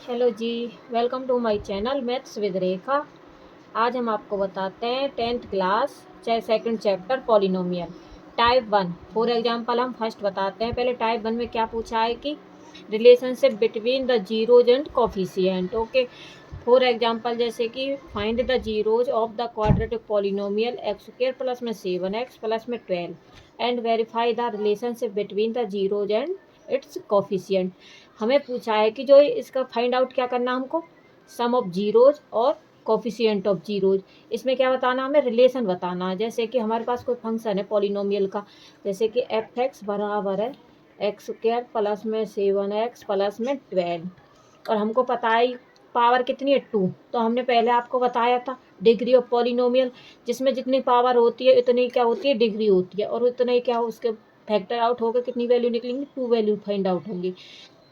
Hello जी। Welcome to my channel maths with Rekha. आज हम आपको बताते हैं 10th क्लास चाहे second chapter polynomial type one. For example हम फर्स्ट बताते हैं। पहले टाइप वन में क्या पूछा है कि relationship between the zeros and coefficient. Okay, for example जैसे कि find the zeros of the quadratic polynomial x square plus में 7x प्लस में 12 and verify the relationship between the zeros and it's coefficient. हमें पूछा है कि जो इसका फाइंड आउट क्या करना हमको, सम ऑफ जीरोज और कोफिशिएंट ऑफ जीरोज। इसमें क्या बताना, हमें रिलेशन बताना है। जैसे कि हमारे पास कोई फंक्शन है पॉलिनोमियल का, जैसे कि एफ एक्स बराबर है एक्स स्क्वायर प्लस में 7x प्लस में 12 और हमको पता है पावर कितनी है 2। तो हमने पहले आपको बताया था डिग्री ऑफ पॉलिनोमियल, जिसमें जितनी पावर होती है उतनी क्या होती है डिग्री होती है, और उतना ही क्या उसके फैक्टर आउट होकर कितनी वैल्यू निकलेंगी, 2 वैल्यू फाइंड आउट होंगी।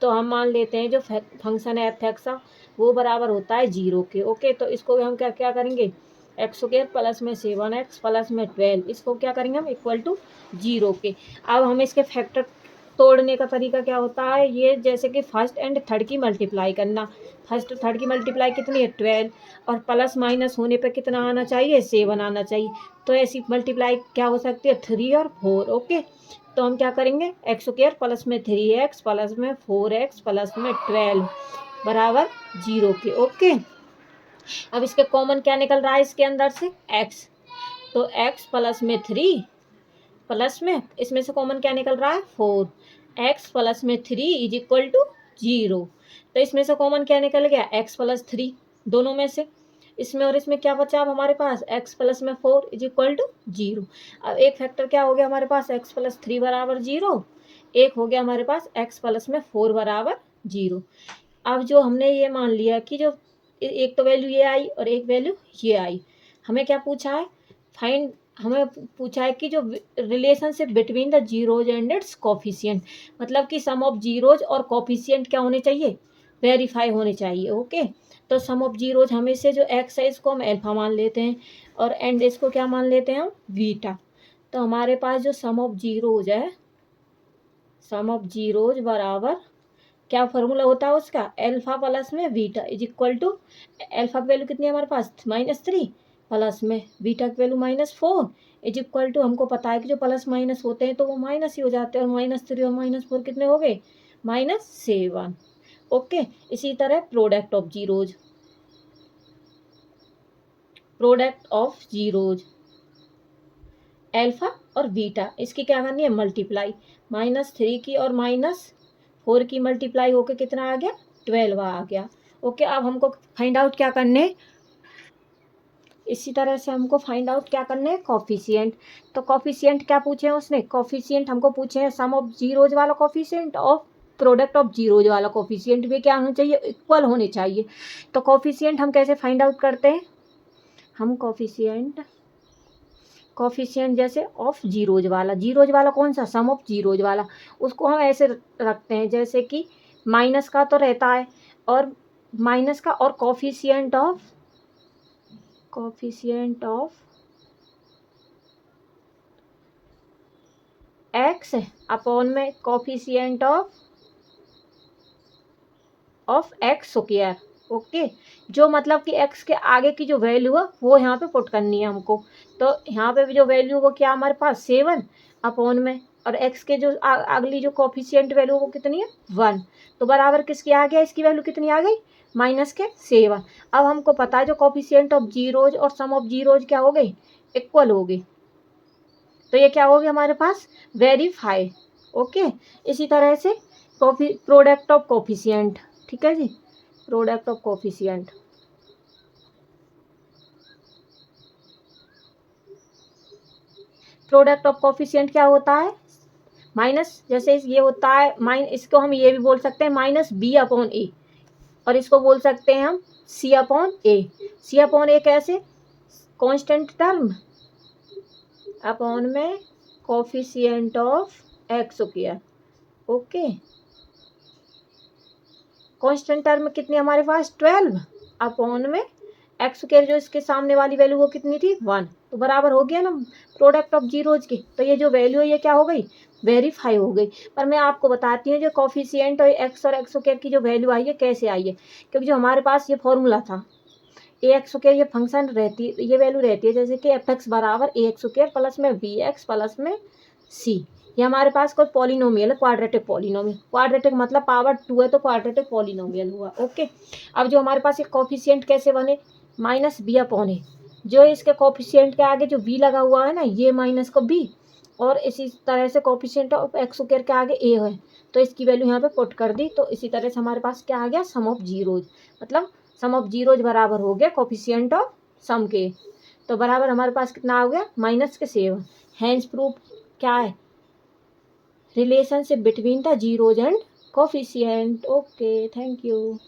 तो हम मान लेते हैं जो फंक्शन है एफ एक्स वो बराबर होता है 0 के। ओके, तो इसको भी हम क्या क्या करेंगे, एक्स स्क्वायर प्लस में 7x प्लस में 12, इसको क्या करेंगे हम इक्वल टू 0 के। अब हमें इसके फैक्टर तोड़ने का तरीका क्या होता है, ये जैसे कि फर्स्ट एंड थर्ड की मल्टीप्लाई करना। फर्स्ट थर्ड की मल्टीप्लाई कितनी है 12, और प्लस माइनस होने पर कितना आना चाहिए 7 आना चाहिए। तो ऐसी मल्टीप्लाई क्या हो सकती है 3 और 4। ओके, तो हम क्या करेंगे एक्स स्क्वायर प्लस में 3x प्लस में 4x प्लस में 12 बराबर 0 के। ओके, अब इसके कॉमन क्या निकल रहा है इसके अंदर से x, तो x प्लस में 3 प्लस में इसमें से कॉमन क्या निकल रहा है 4x प्लस में 3 इज इक्वल टू 0। तो इसमें से कॉमन क्या निकल गया x प्लस 3 दोनों में से, इसमें और इसमें क्या बचा अब हमारे पास x प्लस में 4 इज इक्वल टू 0। अब एक फैक्टर क्या हो गया हमारे पास x प्लस 3 बराबर 0, एक हो गया हमारे पास x प्लस में 4 बराबर 0। अब जो हमने ये मान लिया कि जो एक तो वैल्यू ये आई और एक वैल्यू ये आई, हमें क्या पूछा है फाइंड, हमें पूछा है कि जो relationship between the zeros and it's coefficient, मतलब कि सम ऑफ जीरोज और कोफिशिएंट क्या होने चाहिए, वेरीफाई होने चाहिए। ओके, तो सम ऑफ जीरोज हमें से जो एक्स है इसको हम अल्फा मान लेते हैं और एंड इसको क्या मान लेते हैं हम बीटा। तो हमारे पास जो सम ऑफ जीरोज है, सम ऑफ जीरोज बराबर क्या फॉर्मूला होता है उसका, अल्फा प्लस में beta is equal to, alpha की वैल्यू कितनी है हमारे पास -3 प्लस में बीटा की वैल्यू -4 इज इक्वल टू, हमको पता है कि जो प्लस माइनस होते हैं तो वो माइनस ही हो जाते हैं, और -3 और -4 कितने हो गए -7। ओके, इसी तरह product of zeros, product of zeros alpha और बीटा, इसकी क्या करनी है मल्टीप्लाई, -3 की और -4 की मल्टीप्लाई होके कितना आ गया 12 आ गया। ओके, अब हमको फाइंड आउट क्या करने, इसी तरह से हमको फाइंड आउट क्या करने हैं कॉफिशिएंट। तो कॉफिशिएंट क्या पूछे हैं उसने, कॉफिशिएंट हमको पूछे हैं सम ऑफ जीरोज वाला कॉफिशिएंट और प्रोडक्ट ऑफ जीरोज वाला कॉफिशिएंट भी क्या होने चाहिए, इक्वल होने चाहिए। तो कॉफिशिएंट हम कैसे फाइंड आउट करते हैं, हम कॉफिशिएंट जैसे ऑफ जीरोज वाला कौन सा, सम ऑफ जीरोज वाला, उसको हम ऐसे रखते हैं जैसे कि माइनस का तो रहता है, और माइनस का और कॉफिशिएंट ऑफ एक्स अपॉन में coefficient of x square. Okay, जो मतलब कि एक्स के आगे की जो वैल्यू है वो यहाँ पे पुट करनी है हमको। तो यहाँ पे भी जो वैल्यू वो क्या हमारे पास 7 अपॉन में, और एक्स के जो अगली जो कॉफिशिएंट वैल्यू वो कितनी है 1, तो बराबर किसकी आ गया, इसकी वैल्यू कितनी आ गई -7। अब हमको पता है जो कॉफिशिएंट ऑफ जीरोज और सम ऑफ जीरोज क्या हो गई, इक्वल हो गई। तो ये क्या हो गया हमारे पास वेरीफाई। ओके, इसी तरह से प्रोडक्ट ऑफ कोफिशिएंट, ठीक है जी, product of coefficient, product of coefficient क्या होता है माइनस, जैसे ये होता है इसको हम ये भी बोल सकते हैं -b/a, और इसको बोल सकते हैं हम c/a। c/a कैसे, कांस्टेंट टर्म अपॉन में coefficient of x square. Okay, constant term कितनी हमारे पास 12 अपॉन में एक्स स्क्वायर, जो इसके सामने वाली वैल्यू वो कितनी थी 1, तो बराबर हो गया ना प्रोडक्ट ऑफ जीरोज की। तो ये जो वैल्यू है ये क्या हो गई वेरीफाई हो गई। पर मैं आपको बताती हूँ जो कोफिशिएंट और एक्स स्क्वायर की जो वैल्यू आई है कैसे आई है, क्योंकि जो हमारे पास ये फॉर्मूला था ए एक्स स्क्वायर, ये फंक्शन रहती है, ये वैल्यू रहती है जैसे कि एफ एक्स बराबर ए एक्स स्क्वायर प्लस में बी एक्स प्लस में सी। ये हमारे पास कोई पॉलिनोमियल है, क्वाड्रेटिक पॉलिनोमियल। क्वाड्रेटिक मतलब पावर 2 है तो क्वाड्रेटिक पॉलिनोमियल हुआ। ओके, अब जो हमारे पास ये कोफिशिएंट कैसे बने, माइनस बी अपॉन ए, जो इसके कोफिशिएंट के आगे जो बी लगा हुआ है ना, ये माइनस को बी, और इसी तरह से कोफिशिएंट ऑफ एक्स स्क्वायर के आगे ए है, तो इसकी वैल्यू यहाँ पे पुट कर दी। तो इसी तरह से हमारे पास क्या आ गया, सम ऑफ जीरोज, मतलब सम ऑफ जीरोज बराबर हो गया कोफिशिएंट ऑफ सम के। तो बराबर हमारे पास कितना हो गया, माइनस के 7। हैंस प्रूफ क्या है, relationship between the zeros and coefficient. Okay, thank you.